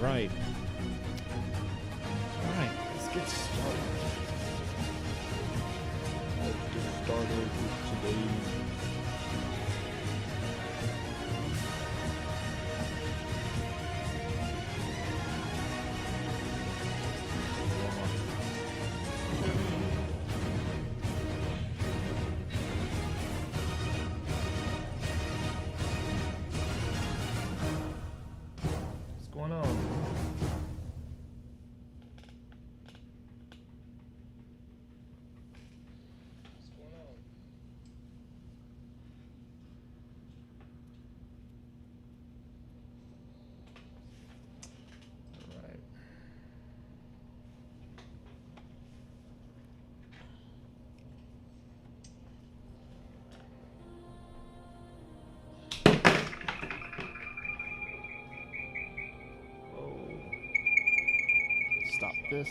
right. All right, let's get started. Let's get started with today. What's going on? Stop this.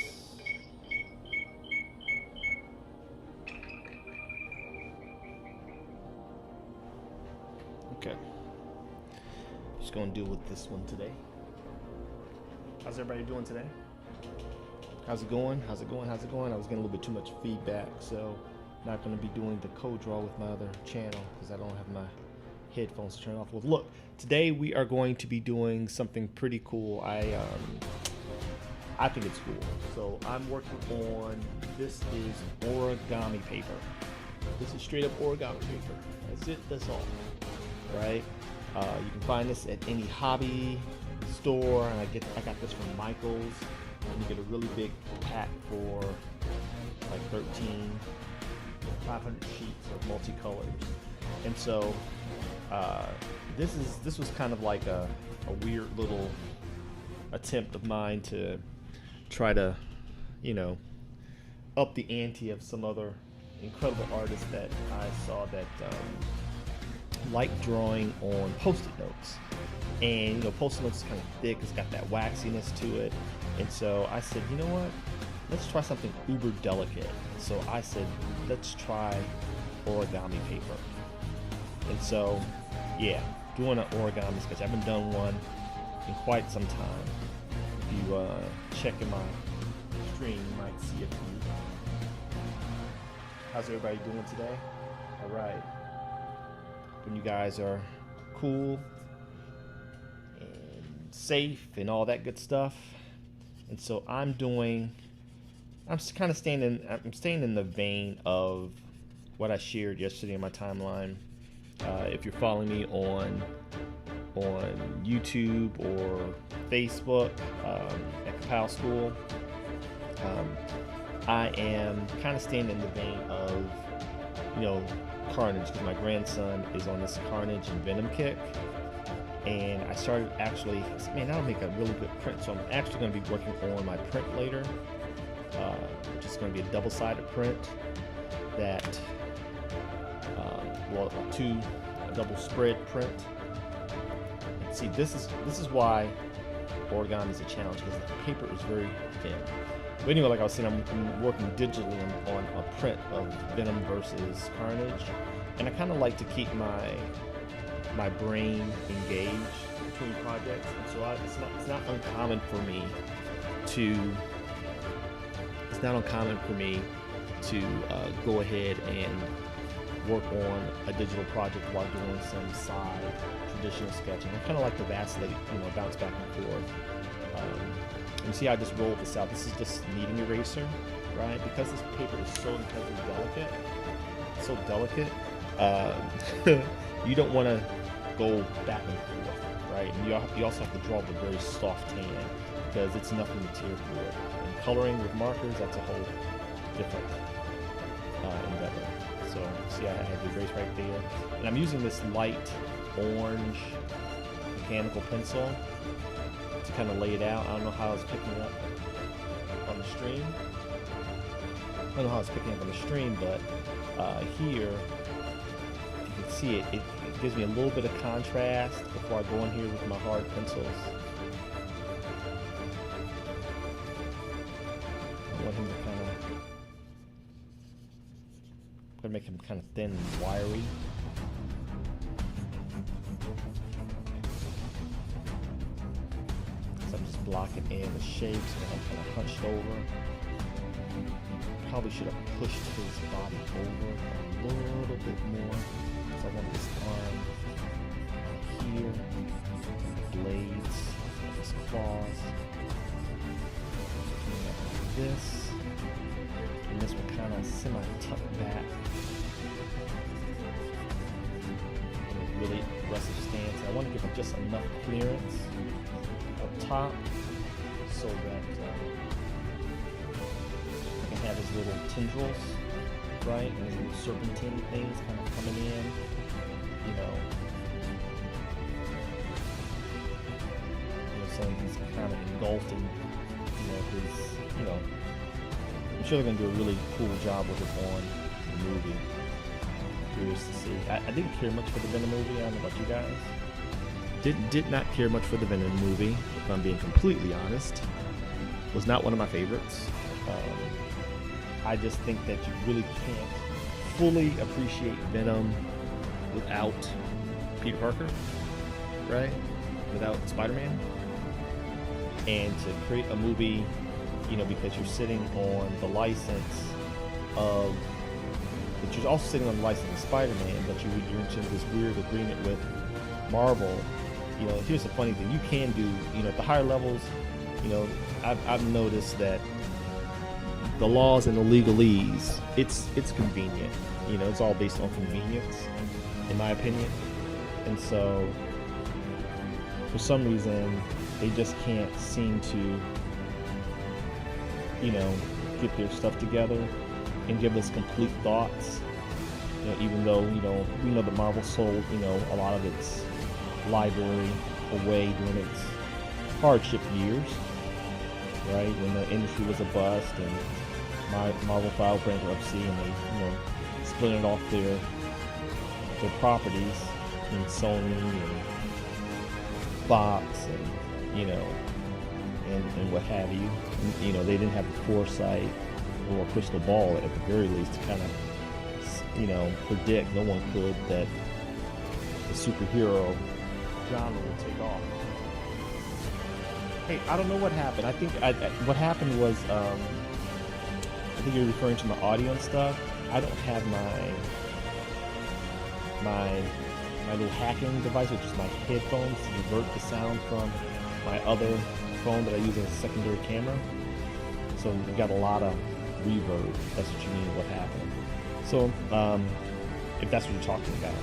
Okay. Just gonna deal with this one today. How's everybody doing today? How's it going? How's it going? How's it going? I was getting a little bit too much feedback, so not gonna be doing the code draw with my other channel because I don't have my headphones turned off. Well, look, today we are going to be doing something pretty cool. I think it's cool. So I'm working on, this is origami paper. This is straight up origami paper. That's it, that's all, right? You can find this at any hobby store. And I got this from Michael's. And you get a really big pack for like 500 sheets of multicolors. And so this was kind of like a weird little attempt of mine to try to, you know, up the ante of some other incredible artists that I saw that like drawing on post-it notes. And you know, post-it notes is kind of thick, it's got that waxiness to it. And so I said, you know what, let's try something uber delicate. So I said, let's try origami paper. And so yeah, doing an origami sketch. I haven't done one in quite some time. If you check in my stream, you might see a few. How's everybody doing today? All right. When you guys are cool and safe and all that good stuff. And so I'm kind of staying in the vein of what I shared yesterday in my timeline. If you're following me on YouTube or Facebook at Ka-Pow School, I am kind of staying in the vein of, you know, Carnage, because my grandson is on this Carnage and Venom kick, and I started actually, man, that'll make a really good print. So I'm actually going to be working on my print later, which is going to be a double-sided print that, a double spread print. See, this is why origami is a challenge, because the paper is very thin. But anyway, like I was saying, I'm working digitally on a print of Venom versus Carnage, and I kind of like to keep my brain engaged between projects, and so it's not uncommon for me to go ahead and work on a digital project while doing some side traditional sketching. I kind of like to vacillate, you know, bounce back and forth. You see, I just rolled this out. This is just kneading eraser, right? Because this paper is so incredibly delicate, you don't want to go back and forth, right? And you also have to draw with a very soft hand because it's nothing to tear through it. And coloring with markers, that's a whole different endeavor. So see, I have the erase right there, and I'm using this light orange mechanical pencil to kind of lay it out. I don't know how it's picking up on the stream. But here, if you can see it, it gives me a little bit of contrast before I go in here with my hard pencils. I want him to kind of, I'm gonna make him kind of thin and wiry. So I'm just blocking in the shapes, and I'm kind of hunched over. Probably should have pushed his body over a little bit more. So I want this arm here, the blades, his claws. Like this, and this one kind of semi-tucked back. Really aggressive stance. I want to give him just enough clearance up top so that I can have his little tendrils, right, and his little serpentine things kind of coming in, you know. So he's kind of engulfed in, I'm sure they're going to do a really cool job with it on the movie. Curious to see. I didn't care much for the Venom movie. I don't know about you guys. Did not care much for the Venom movie, if I'm being completely honest. Was not one of my favorites. I just think that you really can't fully appreciate Venom without Peter Parker, right? Without Spider-Man. And to create a movie, because you're sitting on the license of, but you're also sitting on the license of Spider-Man, but you're into this weird agreement with Marvel. Here's the funny thing: you can do, at the higher levels, I've noticed that the laws and the legalese, it's convenient. It's all based on convenience, in my opinion. And so, for some reason, they just can't seem to, get their stuff together and give us complete thoughts. Even though, we know that Marvel sold, a lot of its library away during its hardship years, right? When the industry was a bust and Marvel filed bankruptcy and they, splintered off their properties in Sony and Fox and, and what have you. They didn't have the foresight or a crystal ball at the very least to kind of, predict, no one could, that the superhero genre will take off. Hey, I don't know what happened. I think what happened was, I think you're referring to my audio and stuff. I don't have my little hacking device, which is my headphones, to divert the sound from my other phone that I use as a secondary camera. So we got a lot of reverb. If that's what you mean, what happened. So, if that's what you're talking about.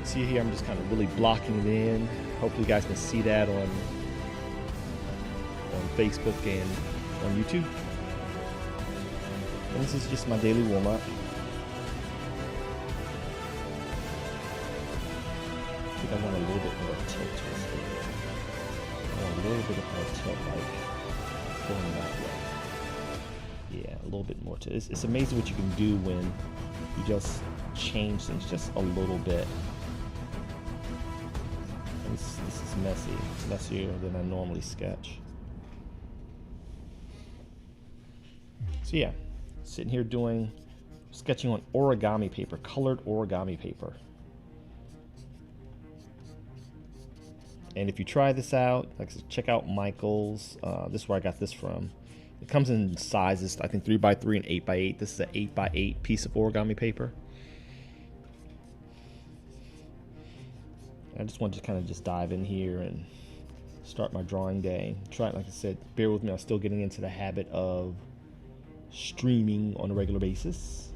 See here, I'm just kind of really blocking it in. Hopefully you guys can see that on Facebook and on YouTube. And this is just my daily warm-up. I think I want a little bit more tilt to this thing. I want a little bit more tilt, like going that way. Yeah, a little bit more tilt. It's amazing what you can do when you just change things just a little bit. This is messy. It's messier than I normally sketch. So yeah, sitting here sketching on origami paper, colored origami paper. And if you try this out, like, check out Michael's. This is where I got this from. It comes in sizes, I think 3x3 and 8x8. This is an 8x8 piece of origami paper. I just wanted to kind of just dive in here and start my drawing day. Like I said, bear with me. I'm still getting into the habit of streaming on a regular basis.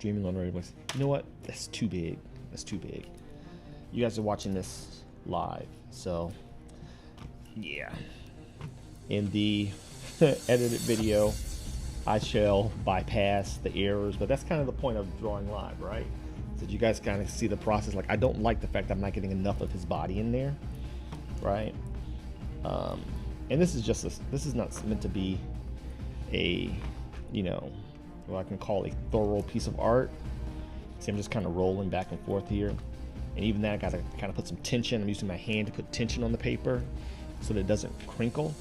You know what? That's too big. You guys are watching this live, so yeah. In the edited video, I shall bypass the errors, but that's kind of the point of drawing live, right? So you guys kind of see the process. Like, I don't like the fact that I'm not getting enough of his body in there, right? And this is not meant to be a, what I can call a thorough piece of art. See, I'm just kind of rolling back and forth here. And even that, I gotta kind of put some tension. I'm using my hand to put tension on the paper so that it doesn't crinkle.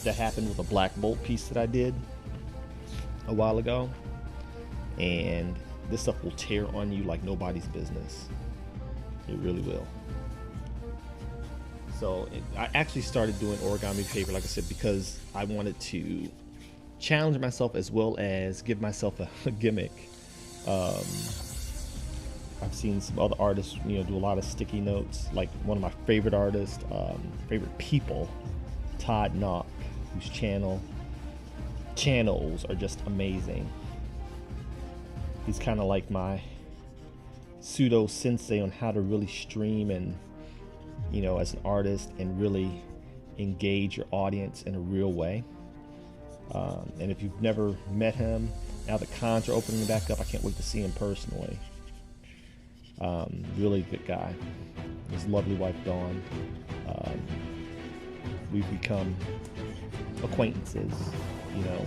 That happened with a Black Bolt piece that I did a while ago. And this stuff will tear on you like nobody's business. It really will. So I actually started doing origami paper, like I said, because I wanted to challenge myself as well as give myself a gimmick. I've seen some other artists, do a lot of sticky notes. Like one of my favorite artists, favorite people, Todd Knock, whose channels are just amazing. He's kind of like my pseudo sensei on how to really stream and, as an artist and really engage your audience in a real way. And if you've never met him, now the cons are opening back up. I can't wait to see him personally. Really good guy. His lovely wife Dawn. We've become acquaintances. There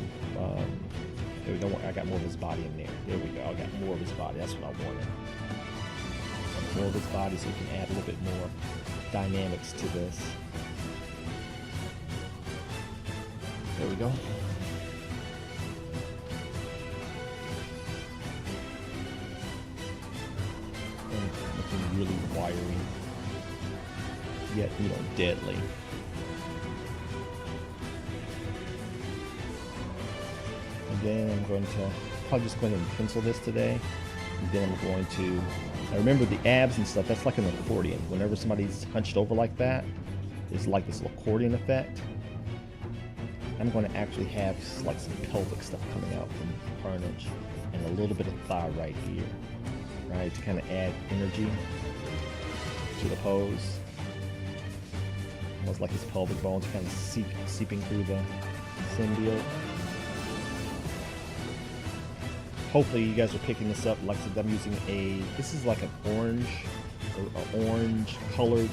we go. I got more of his body in there. There we go. I got more of his body. That's what I wanted. More of his body so we can add a little bit more dynamics to this. There we go. And looking really wiry, yet deadly. And then I'm going to probably just go ahead and pencil this today. And then I'm going to, I remember the abs and stuff, that's like an accordion. Whenever somebody's hunched over like that, it's like this accordion effect. I'm going to actually have like some pelvic stuff coming out from Carnage and a little bit of thigh right here, right, to kind of add energy to the pose. Almost like his pelvic bones kind of seeping through the symbiote. Hopefully you guys are picking this up. Like I said, I'm using this is like an orange colored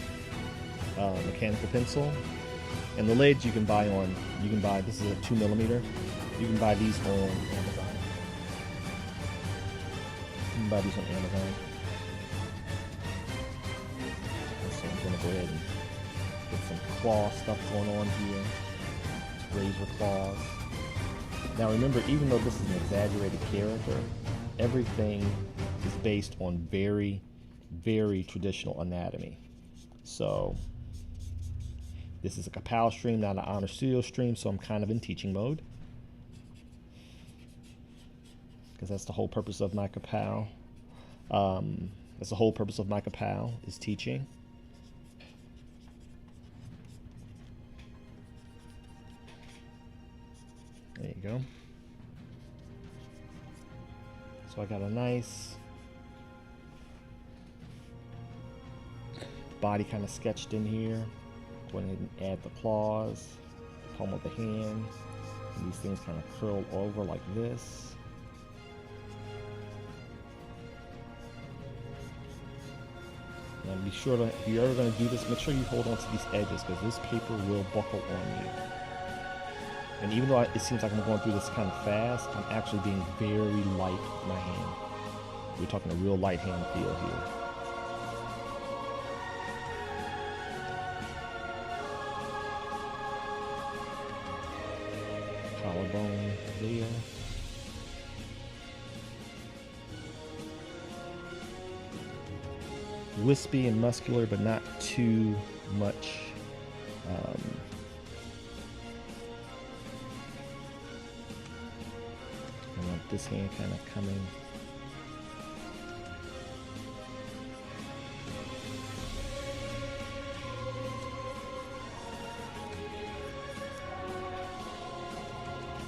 mechanical pencil. And the lids you can buy, this is a 2mm. You can buy these on Amazon. So I'm gonna go ahead and get some claw stuff going on here. Razor claws. Now remember, even though this is an exaggerated character, everything is based on very, very traditional anatomy. So this is a Ka-Pow stream, not an Honor Studio stream, so I'm kind of in teaching mode. Because that's the whole purpose of my Ka-Pow. That's the whole purpose of my Ka-Pow, is teaching. There you go. So I got a nice body kind of sketched in here. Go ahead and add the claws, the palm of the hand, and these things kind of curl over like this. And be sure to, if you're ever going to do this, make sure you hold on to these edges because this paper will buckle on you. And even though it seems like I'm going through this kind of fast, I'm actually being very light with my hand. We're talking a real light hand feel here. Collarbone there. Wispy and muscular, but not too much. I want this hand kind of coming.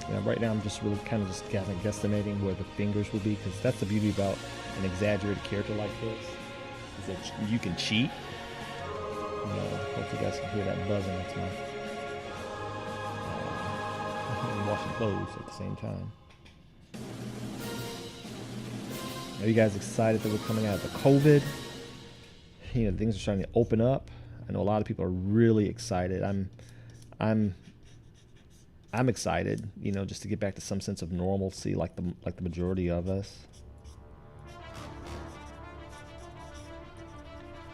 Yeah, right now I'm just really kind of just guesstimating where the fingers will be, because that's the beauty about an exaggerated character like this, is that you can cheat. Hopefully you guys can hear that buzzing. That's my I'm washing clothes at the same time. Are you guys excited that we're coming out of the COVID? Things are starting to open up. I know a lot of people are really excited. I'm excited, just to get back to some sense of normalcy, like the majority of us.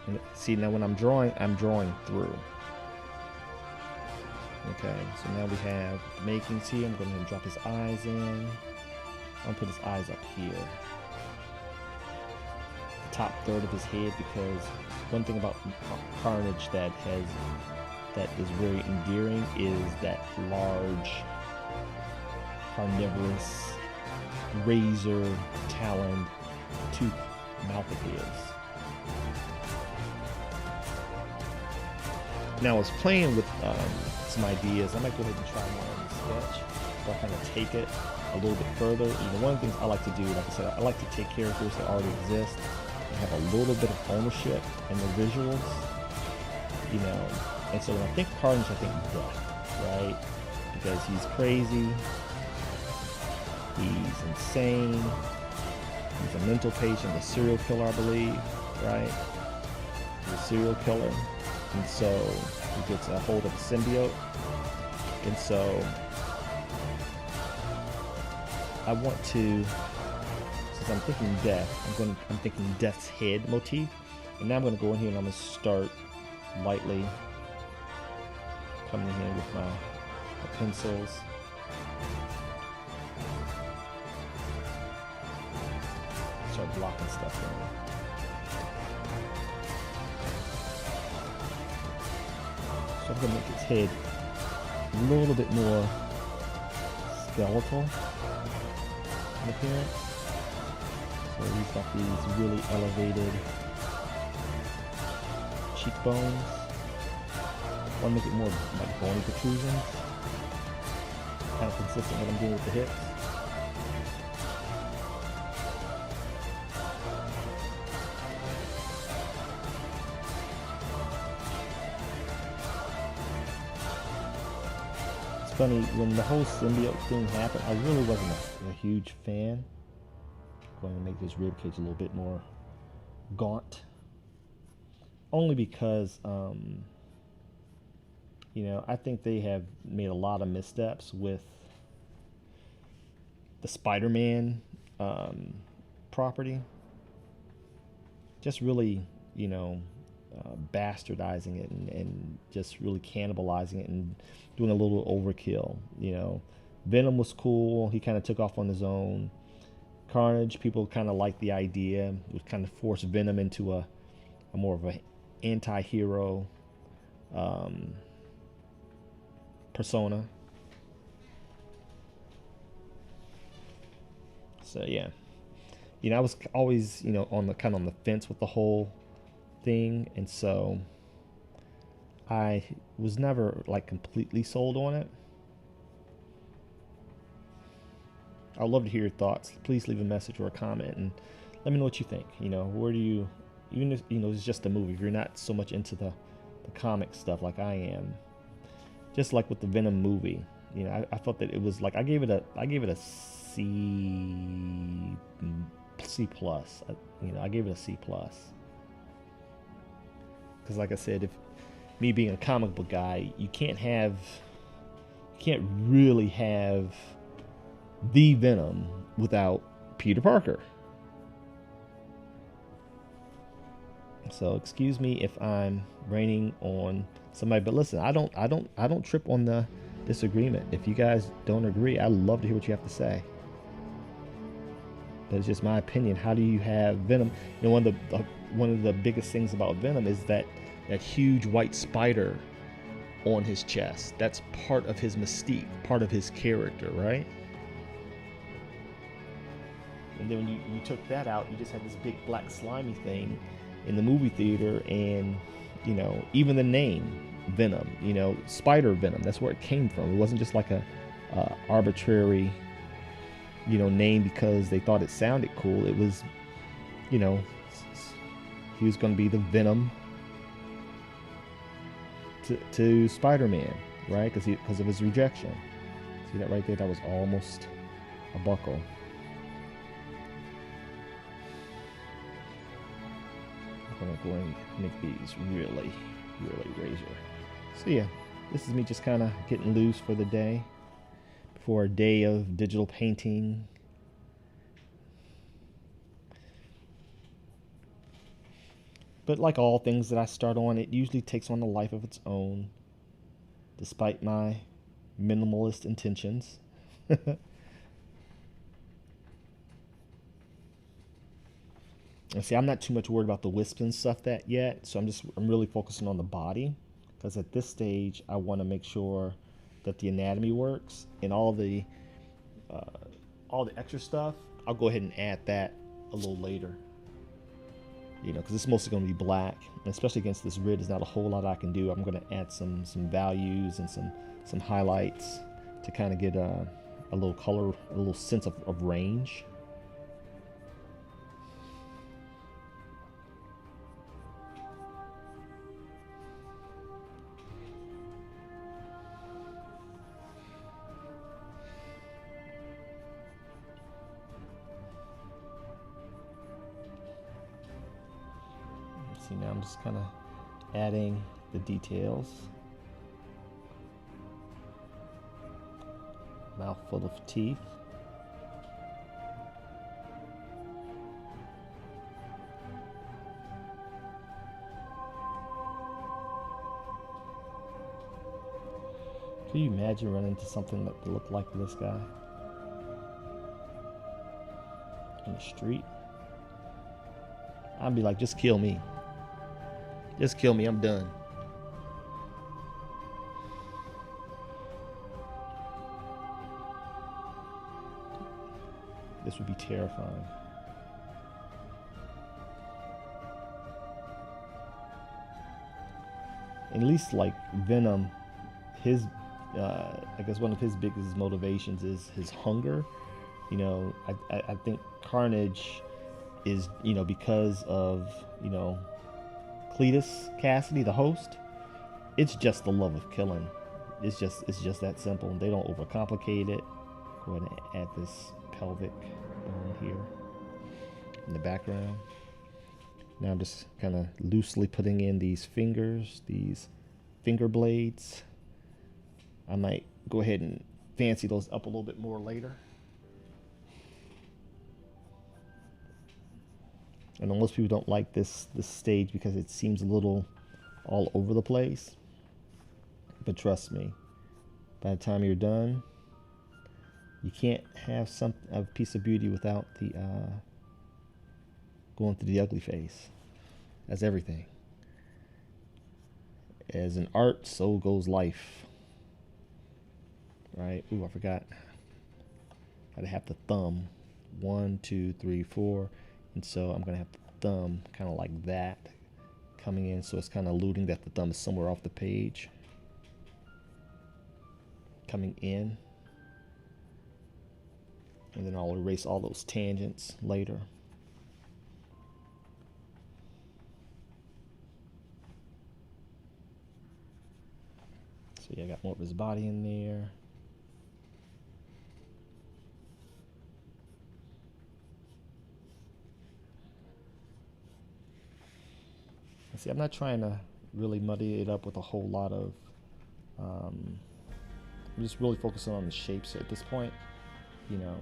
And see, now when I'm drawing through. Okay, so now we have the makings here. I'm going to drop his eyes in. I'm going to put his eyes up here. top third of his head, because one thing about Carnage that is very endearing is that large carnivorous razor taloned tooth mouth of his. Now I was playing with some ideas. I might go ahead and try one on the sketch, but I'll kind of take it a little bit further. One of the things I like to do, like I said, I like to take characters that already exist and have a little bit of ownership in the visuals, and so when I think Carnage, I think death, right? Because he's crazy, he's insane, he's a mental patient, a serial killer, I believe, right? He's a serial killer, and so he gets a hold of a symbiote, and so I want to, since I'm thinking death, I'm thinking death's head motif, and now I'm going to go in here and I'm going to start lightly coming in here with my pencils. Start blocking stuff in. So I'm going to make its head a little bit more skeletal in appearance. So he's got these really elevated cheekbones. I want to make it more like bony protrusions, kind of consistent with what I'm doing with the hips. It's funny, when the whole symbiote thing happened, I really wasn't a huge fan. I'm going to make this rib cage a little bit more gaunt, only because I think they have made a lot of missteps with the Spider-Man property. Just really, bastardizing it and just really cannibalizing it and doing a little overkill. Venom was cool. He kind of took off on his own. Carnage, people kind of liked the idea. It would kind of force Venom into a more of an anti-hero persona. So yeah, I was always on the fence with the whole thing, and so I was never like completely sold on it. I'd love to hear your thoughts. Please leave a message or a comment and let me know what you think. Where do you, even if it's just a movie, if you're not so much into the comic stuff like I am, just like with the Venom movie, I thought that it was like I gave it a C plus. I gave it a C plus because, like I said, if me being a comic book guy, you can't really have the Venom without Peter Parker. So excuse me if I'm raining on somebody, but listen, I don't trip on the disagreement. If you guys don't agree, I'd love to hear what you have to say. But it's just my opinion. How do you have Venom? One of the biggest things about Venom is that huge white spider on his chest. That's part of his mystique, part of his character, right? And then when you took that out, you just had this big black slimy thing in the movie theater, and even the name Venom, Spider Venom, that's where it came from. It wasn't just like a arbitrary name because they thought it sounded cool. It was he was going to be the Venom to Spider-Man, right? Because of his rejection. See that right there? That was almost a buckle. I'm going to go and make these really, really razor. So yeah, this is me just kind of getting loose for the day before a day of digital painting. But like all things that I start on, it usually takes on a life of its own, despite my minimalist intentions. And see, I'm not too much worried about the wisps and stuff that yet, so I'm really focusing on the body, because at this stage I want to make sure that the anatomy works, and all the extra stuff I'll go ahead and add that a little later. You know, because it's mostly going to be black, and especially against this red, there's not a whole lot I can do. I'm going to add some values and some highlights to kind of get a little color, a little sense of range. See, now I'm just kind of adding the details. Mouth full of teeth. Can you imagine running into something that looked like this guy in the street? I'd be like, just kill me. Just kill me, I'm done. This would be terrifying. At least like Venom, his I guess one of his biggest motivations is his hunger. You know, I think Carnage is, you know, because of, you know, Cletus Cassidy, the host. It's just the love of killing. It's just that simple. They don't overcomplicate it. Go ahead and add this pelvic bone here in the background. Now I'm just kind of loosely putting in these fingers, these finger blades. I might go ahead and fancy those up a little bit more later. I know most people don't like this stage because it seems a little all over the place. But trust me, by the time you're done, you can't have a piece of beauty without the going through the ugly phase. That's everything. As an art, so goes life. Right? Ooh, I forgot. Gotta have the thumb. 1, 2, 3, 4. And so I'm going to have the thumb kind of like that coming in. So it's kind of alluding that the thumb is somewhere off the page. Coming in. And then I'll erase all those tangents later. So yeah, I got more of his body in there. See, I'm not trying to really muddy it up with a whole lot of, I'm just really focusing on the shapes at this point, you know,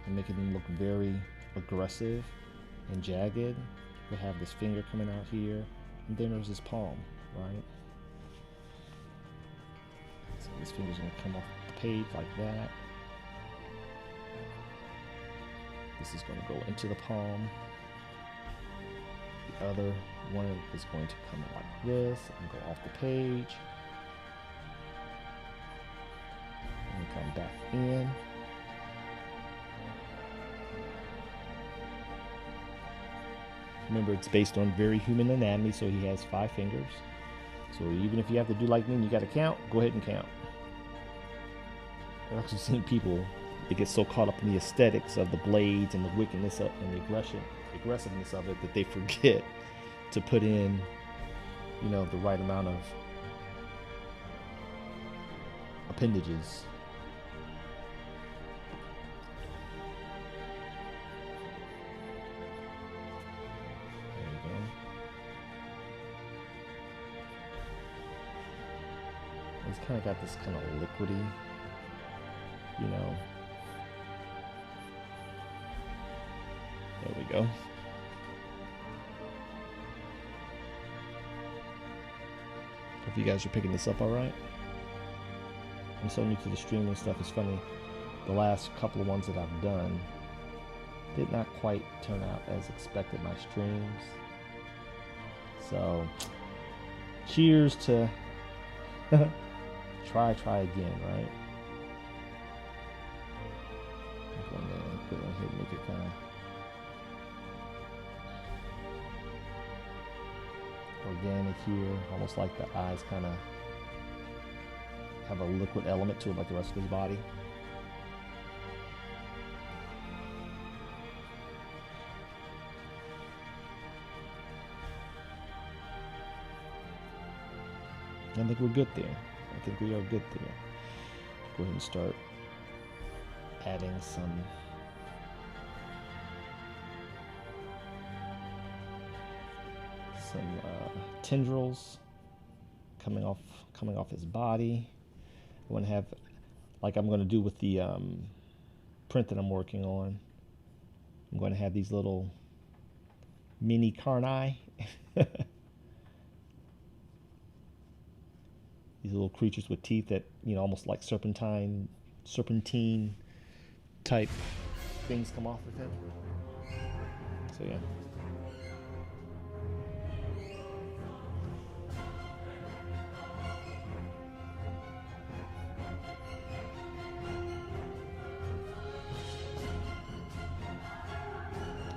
and making them look very aggressive and jagged. We have this finger coming out here, and then there's this palm, right? So this finger's gonna come off the page like that. This is gonna go into the palm. The other one is going to come like this and go off the page. And come back in. Remember, it's based on very human anatomy, so he has 5 fingers. So even if you have to do like me and you got to count, go ahead and count. I've actually seen people, they get so caught up in the aesthetics of the blades and the wickedness and the aggressiveness of it that they forget to put in, you know, the right amount of appendages. There you go. It's kind of got this kind of liquidy, you know. There we go. Hope you guys are picking this up all right. I'm so new to the streaming stuff. It's funny. The last couple of ones that I've done, did not quite turn out as expected, my streams. So, cheers to try again, right? I'm going to put it on here to make it kind of organic here, almost like the eyes kind of have a liquid element to it like the rest of his body. I think we're good there. I think we are good there. Go ahead and start adding some tendrils coming off his body. I want to have, like I'm going to do with the print that I'm working on, I'm going to have these little mini Carnage. These little creatures with teeth that, you know, almost like serpentine type things come off of him. So yeah.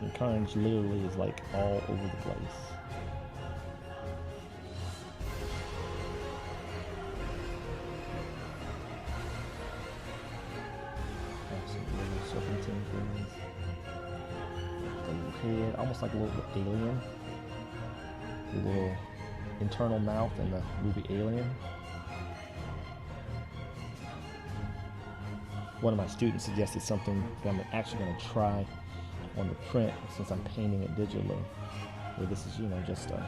And Carnage literally is like all over the place. Head, almost like a little alien, the little internal mouth in the movie Alien. One of my students suggested something that I'm actually going to try on the print since I'm painting it digitally, where this is, you know, just a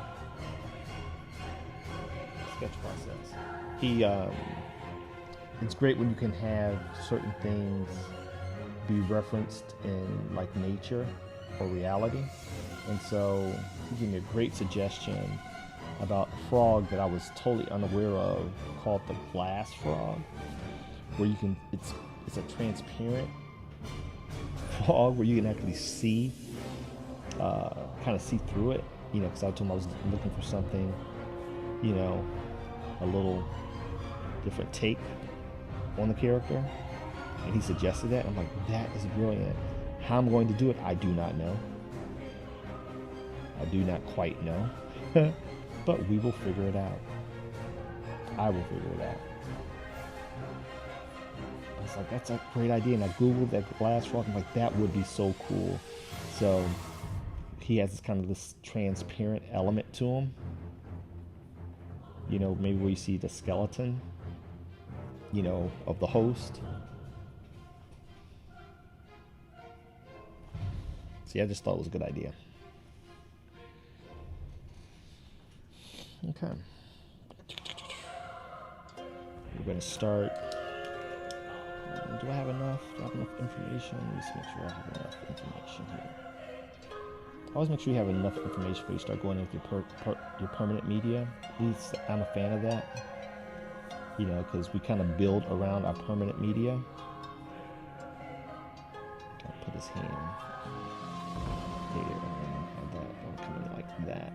sketch process. It's great when you can have certain things be referenced in like nature or reality, and so he gave me a great suggestion about a frog that I was totally unaware of called the glass frog, where you can it's a transparent frog where you can actually see kind of see through it, you know, because I told him I was looking for something, you know, a little different take on the character, and he suggested that. I'm like, that is brilliant. How I'm going to do it, I do not know. I do not quite know. But we will figure it out. I will figure it out. I was like, that's a great idea. And I Googled that glass frog. I'm like, that would be so cool. So he has this kind of this transparent element to him. You know, maybe where you see the skeleton, you know, of the host. See, I just thought it was a good idea. Okay. We're going to start. Do I have enough? Do I have enough information? Let's make sure I have enough information here. Always make sure you have enough information before you start going in with your permanent media. At least I'm a fan of that. You know, because we kind of build around our permanent media. I'll put his hand there and have that one coming like that.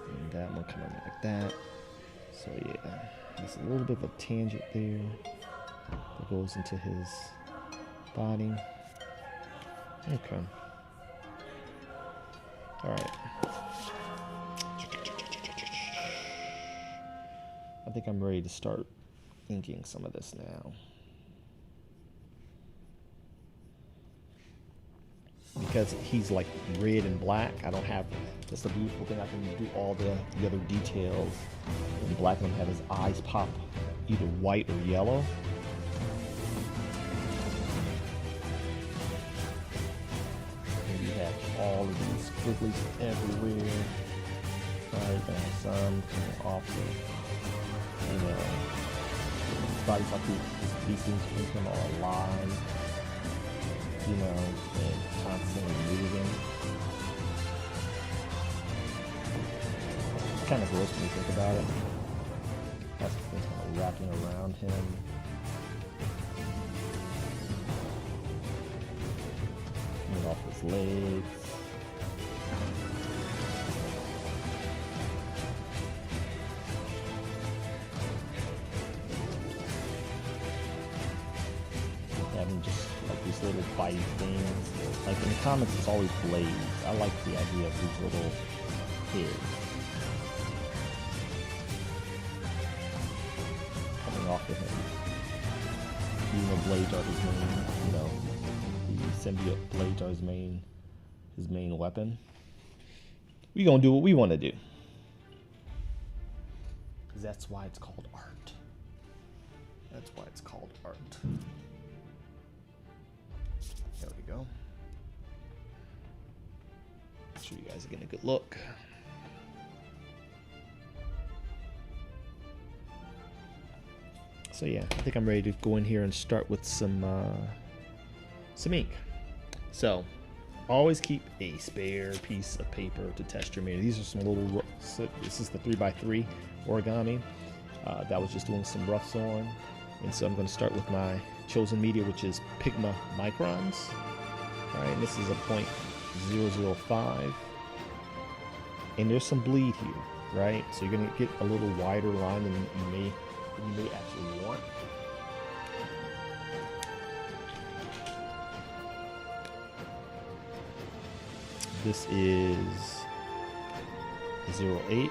And that one coming like that. So yeah, there's a little bit of a tangent there that goes into his body. Okay. Alright. I think I'm ready to start inking some of this now. Because he's like red and black, I don't have, that's the beautiful thing, I can do all the other details in black and have his eyes pop either white or yellow. And you have all of these squigglies everywhere. Right, and some coming off the, you know, his body's like these things become all alive. You know, and constantly moving. It's kind of gross when you think about it. That's the thing kind of wrapping around him. his legs. Having just like these little bitey things. Like in the comics, it's always blades. I like the idea of these little heads coming off of him. Even though blades are his main, you know, the symbiote blades are his main weapon. We gonna do what we want to do, because that's why it's called art. That's why it's called art. There we go. Make sure you guys are getting a good look. So yeah, I think I'm ready to go in here and start with some ink. So always keep a spare piece of paper to test your media. These are some little, this is the 3x3 origami that I was just doing some roughs on. And so I'm going to start with my chosen media, which is Pigma Microns. All right, and this is a 0.005. And there's some bleed here, right? So you're going to get a little wider line than you may actually want. This is 0.8.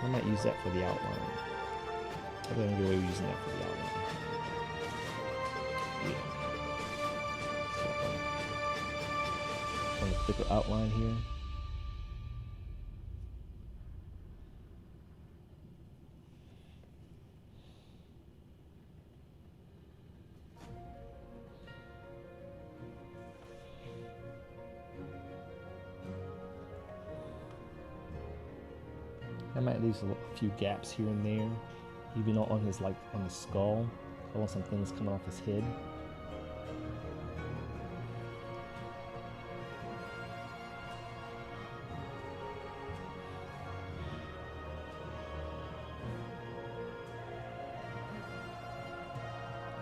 I might use that for the outline. I think I'm going to go away using that for the outline. Yeah. On the thicker outline here. I might leave a few gaps here and there, even on his on his skull. I want some things coming off his head.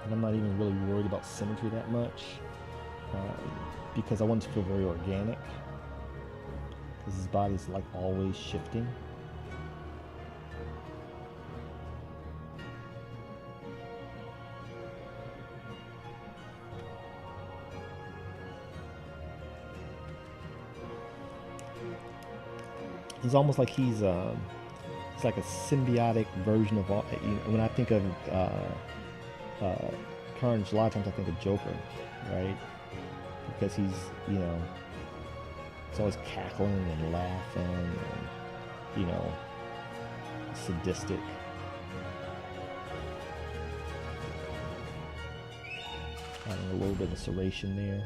And I'm not even really worried about symmetry that much, because I want it to feel very organic. Because his body's like always shifting. It's almost like he's like a symbiotic version of all. You know, when I think of Carnage, a lot of times I think of Joker, right? Because he's, you know, he's always cackling and laughing, and, you know, sadistic. Having a little bit of serration there.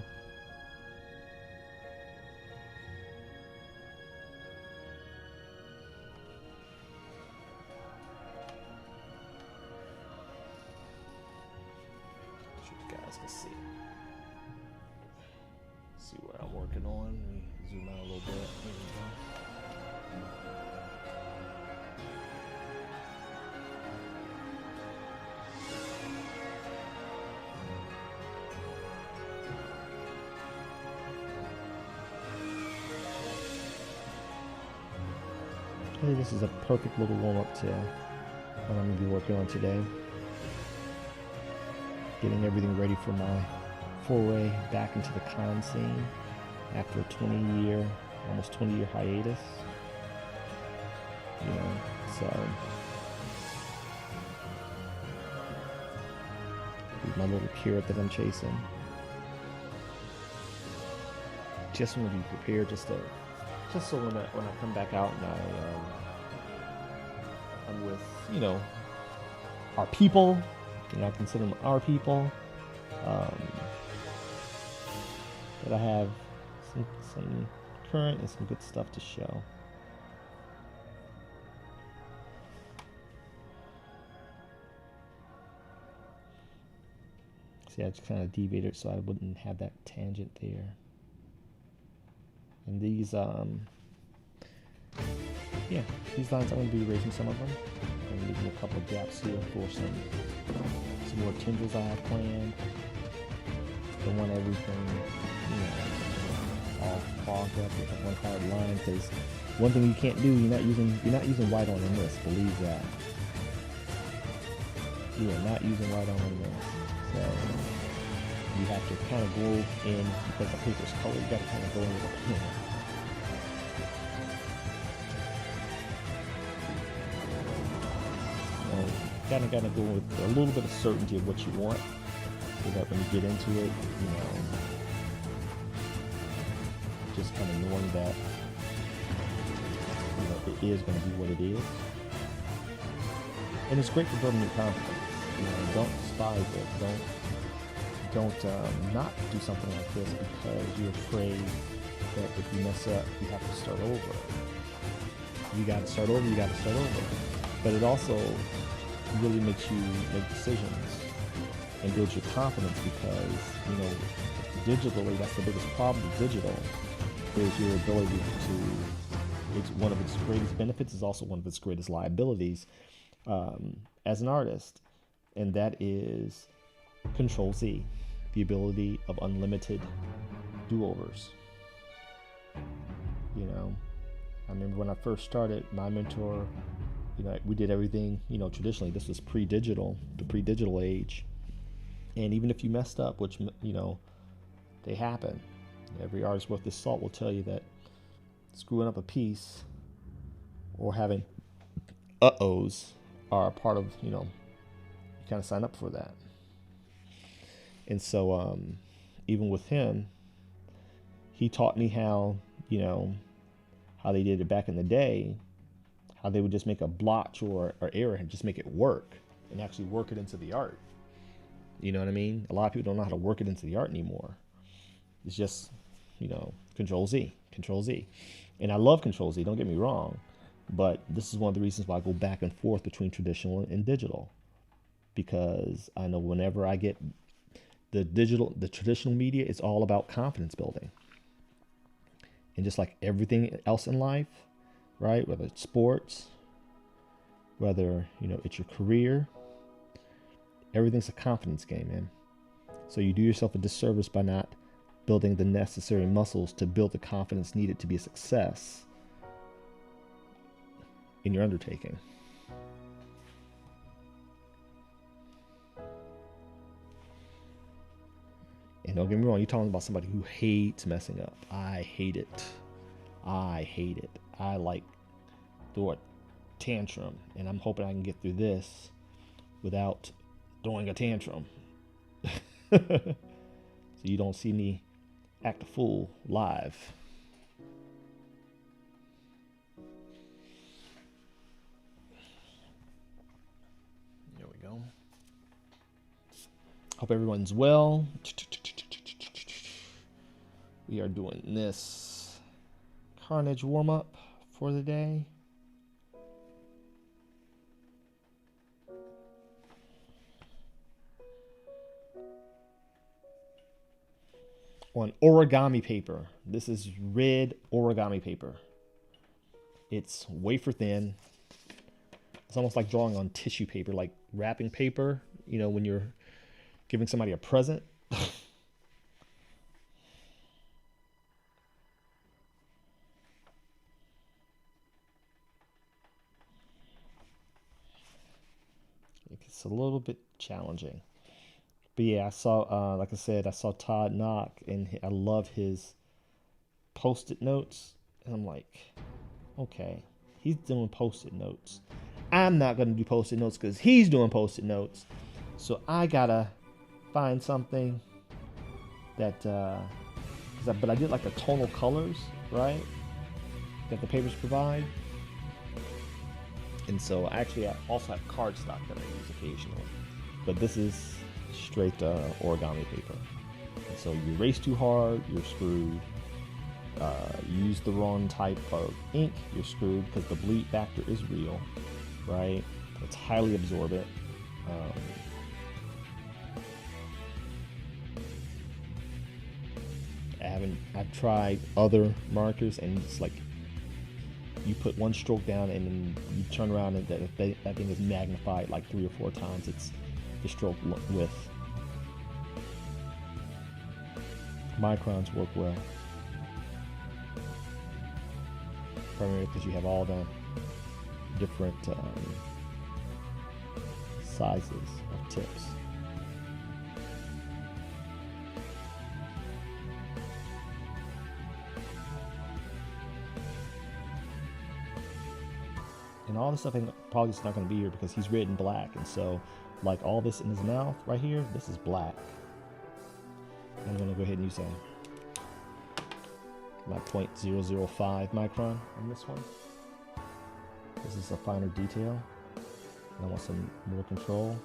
See what I'm working on. Let me zoom out a little bit. There we go. I think this is a perfect little warm-up to what I'm going to be working on today. Getting everything ready for my foray back into the con scene after a almost 20 year hiatus. You know, so my little carrot that I'm chasing. Just want to be prepared, just so when I come back out and I'm with, you know, our people. You know, I consider them our people. But I have some current and some good stuff to show. See, I just kind of deviated so I wouldn't have that tangent there. And these, yeah, these lines I'm going to be erasing some of them. And leaving a couple of gaps here for some more tendrils I have planned. Don't want everything clog up with one hard line, because one thing you can't do, you're not using white on this, believe that. You are not using white on this. So you have to kind of go in, because the paper's colored, you got to kind of go in with a pen. Kind of go with a little bit of certainty of what you want, so that when you get into it, you know, just kind of knowing that, you know, it is going to be what it is. And it's great for building your confidence. You know, don't despise it. Don't not do something like this because you're afraid that if you mess up, you have to start over. You got to start over. But it also really makes you make decisions and builds your confidence, because, you know, digitally, that's the biggest problem with digital, is your ability to, it's one of its greatest benefits, is also one of its greatest liabilities as an artist, and that is Control Z, the ability of unlimited do-overs. You know, I remember when I first started, my mentor, you know, we did everything, you know, traditionally. This was pre-digital, the pre-digital age. And even if you messed up, which, you know, they happen. Every artist worth his salt will tell you that screwing up a piece or having uh-ohs are a part of, you know, you kind of sign up for that. And so even with him, he taught me how, you know, how they did it back in the day, how they would just make a blotch or error and just make it work and actually work it into the art. You know what I mean? A lot of people don't know how to work it into the art anymore. It's just, you know, Control Z. And I love Control Z, don't get me wrong, but this is one of the reasons why I go back and forth between traditional and digital, because I know whenever I get the traditional media, it's all about confidence building. And just like everything else in life, right? Whether it's sports, whether, you know, it's your career, everything's a confidence game, man. So you do yourself a disservice by not building the necessary muscles to build the confidence needed to be a success in your undertaking. And don't get me wrong, you're talking about somebody who hates messing up. I hate it. I like throw a tantrum, and I'm hoping I can get through this without throwing a tantrum. So you don't see me act a fool live. There we go. Hope everyone's well. We are doing this Carnage warm-up for the day. On origami paper. This is red origami paper. It's wafer thin. It's almost like drawing on tissue paper, like wrapping paper, you know, when you're giving somebody a present. It's a little bit challenging. But yeah, I saw, like I said, I saw Todd Knock, and I love his Post-it notes. And I'm like, okay, he's doing Post-it notes. I'm not going to do Post-it notes because he's doing Post-it notes. So I got to find something that, but I did like the tonal colors, right, that the papers provide. And so I also have cardstock that I use occasionally. But this is straight origami paper. And so you erase too hard, you're screwed. You use the wrong type of ink, you're screwed, because the bleed factor is real, right? It's highly absorbent. I've tried other markers, and it's like you put one stroke down and then you turn around and that thing is magnified like 3 or 4 times. It's the stroke width. Microns work well. primarily because you have all the different sizes of tips. And all this stuff ain't probably just not going to be here because he's red and black, and so like all this in his mouth right here, this is black. I'm going to go ahead and use my 0.005 micron on this one. This is a finer detail, and I want some more control.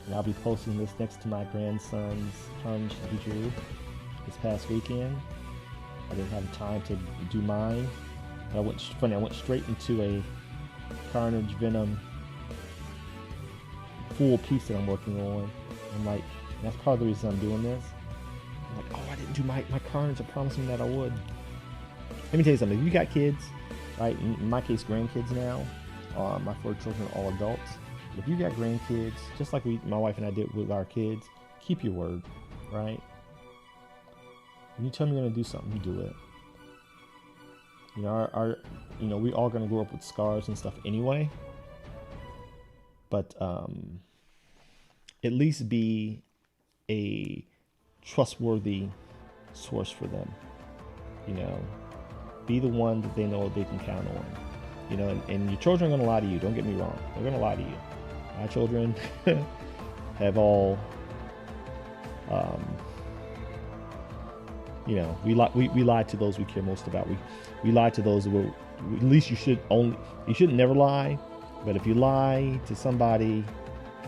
And I'll be posting this next to my grandson's Carnage he drew this past weekend. I didn't have time to do mine. I went straight into a Carnage Venom full piece that I'm working on. I'm like, that's part of the reason I'm doing this. I'm like, oh, I didn't do my Carnage. I promised him that I would. Let me tell you something. If you got kids, right? In my case, grandkids now. My 4 children are all adults. If you got grandkids, just like my wife and I did with our kids, keep your word, right? When you tell me you're gonna do something, you do it. You know, we all gonna grow up with scars and stuff anyway. But at least be a trustworthy source for them. You know, be the one that they know they can count on. You know, and your children are gonna lie to you. Don't get me wrong; they're gonna lie to you. My children have all, you know, we lie to those we care most about. We lie to those who at least you shouldn't never lie, but if you lie to somebody,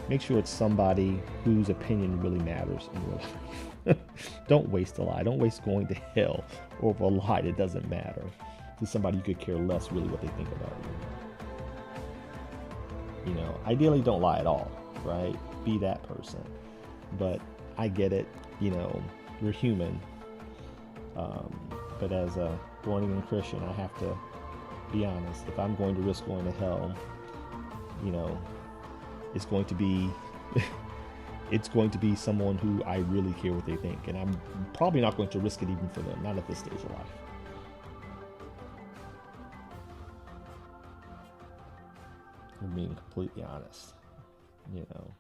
make sure it's somebody whose opinion really matters in your life. Don't waste a lie. Don't waste going to hell over a lie that doesn't matter to somebody you could care less really what they think about you. You know, ideally don't lie at all, right? Be that person. But I get it, you know, we're human. But as a born-again Christian, I have to be honest. If I'm going to risk going to hell, you know, it's going to be someone who I really care what they think. And I'm probably not going to risk it even for them, not at this stage of life. I'm being completely honest, you know.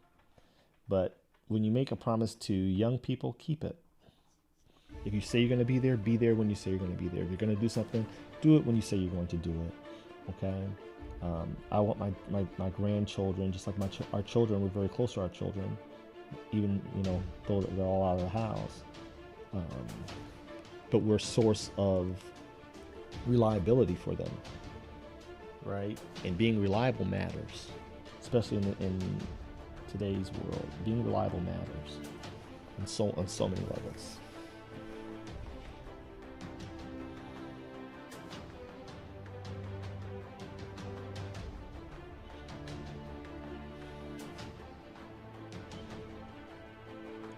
But when you make a promise to young people, keep it. If you say you're going to be there when you say you're going to be there. If you're going to do something, do it when you say you're going to do it. Okay? I want my grandchildren, just like our children, we're very close to our children, even, you know, though they're all out of the house. But we're a source of reliability for them, right? And being reliable matters, especially in today's world. Being reliable matters on so many levels.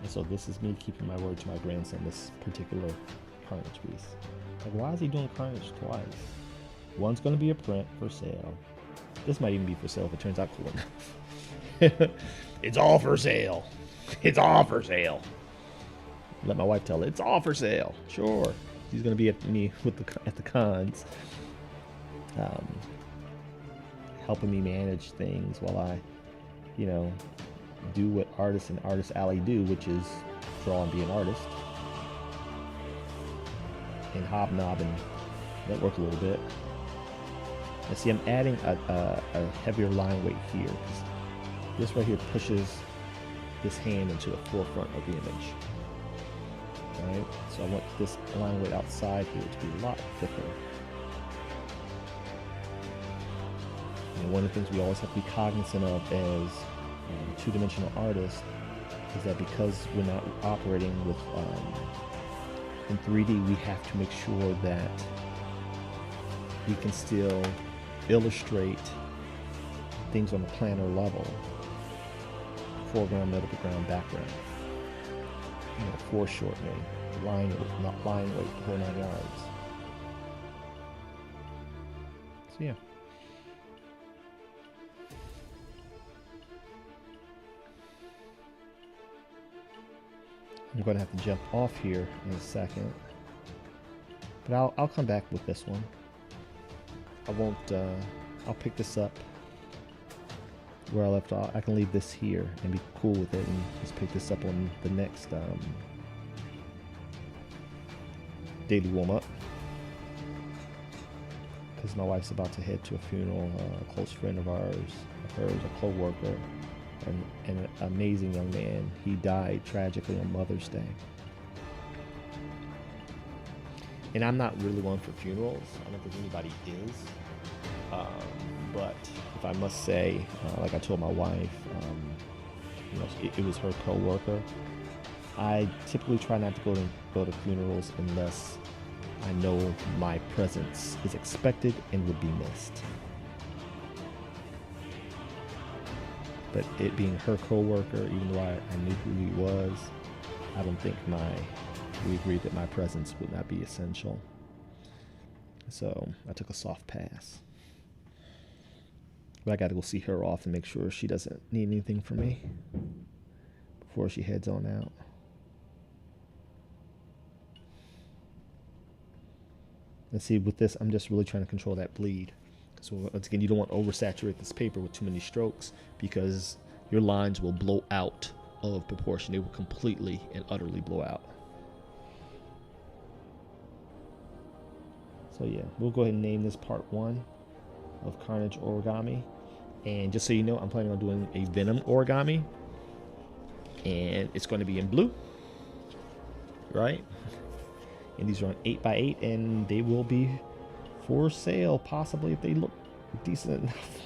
And so this is me keeping my word to my grandson, this particular Carnage piece. Like, why is he doing Carnage twice? One's going to be a print for sale. This might even be for sale if it turns out cool enough. It's all for sale. It's all for sale. Let my wife tell it. It's all for sale. Sure. He's going to be at the cons, helping me manage things while I, you know, do what artists in Artist Alley do, which is draw and be an artist, and hobnob and network a little bit. And see, I'm adding a heavier line weight here. This right here pushes this hand into the forefront of the image. Right? So I want this line weight outside here to be a lot thicker. And one of the things we always have to be cognizant of as two-dimensional artists is that because we're not operating with in 3D, we have to make sure that we can still illustrate things on a planar level. Foreground, middle ground, background. You know, foreshortening, line weight, the whole 9 yards. So yeah. I'm going to have to jump off here in a second, but I'll come back with this one. I won't. I'll pick this up where I left off. I can leave this here and be cool with it, and just pick this up on the next daily warm up. Because my wife's about to head to a funeral. A close friend of hers, a co-worker. An amazing young man. He died tragically on Mother's Day. And I'm not really one for funerals. I don't think anybody is. But if I must say, like I told my wife, you know, it was her co-worker. I typically try not to go to funerals unless I know my presence is expected and would be missed. But it being her co-worker, even though I knew who he was, I don't think we agreed that my presence would not be essential. So I took a soft pass. But I got to go see her off and make sure she doesn't need anything from me before she heads on out. And see, with this, I'm just really trying to control that bleed. So once again, you don't want to oversaturate this paper with too many strokes because your lines will blow out of proportion. They will completely and utterly blow out. So yeah, we'll go ahead and name this part 1 of Carnage origami. And just so you know, I'm planning on doing a Venom origami. And it's going to be in blue. Right? And these are on 8x8 and they will be for sale, possibly, if they look decent enough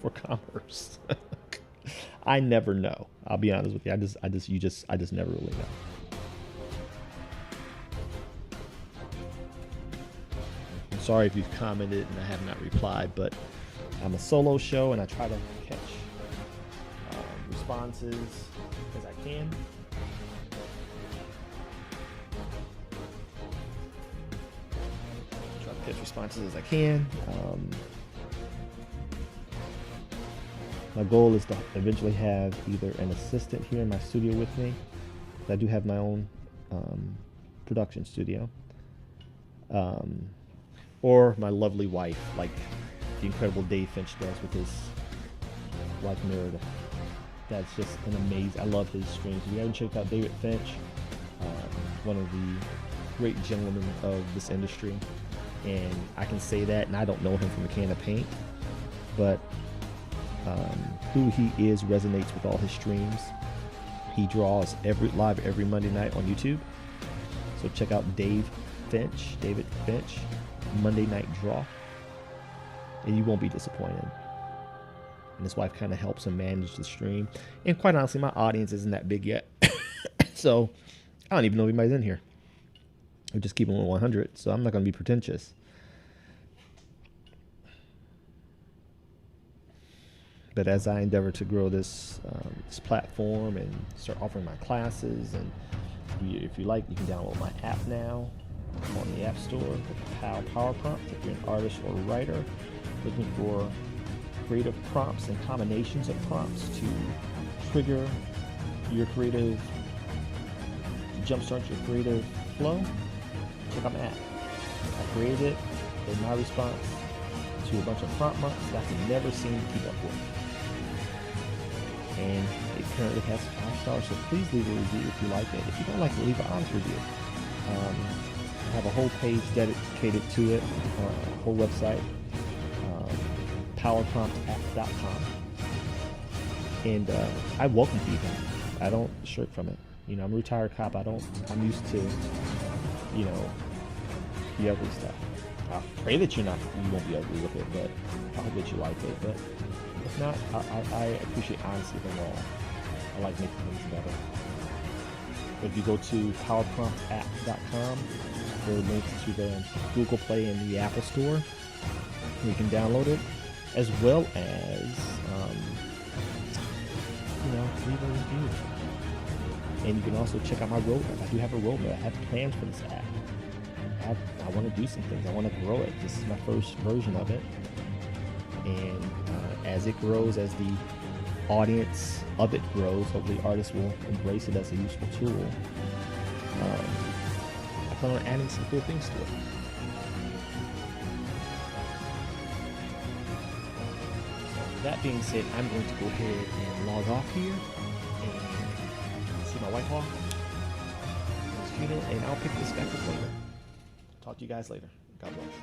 for commerce. I never know. I'll be honest with you. I just never really know. I'm sorry if you've commented and I have not replied, but I'm a solo show and I try to catch responses as I can. As responses as I can. My goal is to eventually have either an assistant here in my studio with me. I do have my own production studio, or my lovely wife, like the incredible Dave Finch does with his wife Meredith. That's just an amazing. I love his streams. If you haven't checked out David Finch, one of the great gentlemen of this industry. And I can say that, and I don't know him from a can of paint, but who he is resonates with all his streams. He draws live every Monday night on YouTube. So check out David Finch, Monday Night Draw, and you won't be disappointed. And his wife kind of helps him manage the stream. And quite honestly, my audience isn't that big yet, so I don't even know if anybody's in here. We just keep it 100, so I'm not going to be pretentious. But as I endeavor to grow this platform and start offering my classes, and if you like, you can download my app now. I'm on the App Store with the Ka-Pow Power Prompt. If you're an artist or a writer looking for creative prompts and combinations of prompts to trigger your creative, jumpstart your creative flow, check out my app. I created it in my response to a bunch of prompt monks that I can never seem to keep up with. And it currently has 5 stars, so please leave a review if you like it. If you don't like it, leave an honest review. I have a whole page dedicated to it, a whole website, powerpromptapp.com. And I welcome feedback. I don't shirk from it. You know, I'm a retired cop. I'm used to, you know, the ugly stuff. I pray that you won't be ugly with it, but I hope that you like it. But if not, I appreciate honesty overall. I like making things better. If you go to powerpromptapp.com, there are links to the Google Play and the Apple Store. You can download it, as well as, leave a review. And you can also check out my roadmap. I do have a roadmap. I have plans for this app. I I want to do some things. I want to grow it. This is my first version of it, and as it grows, as the audience of it grows, hopefully artists will embrace it as a useful tool. I plan on adding some cool things to it. That being said, I'm going to go ahead and log off here and see my Whitehall, and I'll pick this back up later. Talk to you guys later. God bless.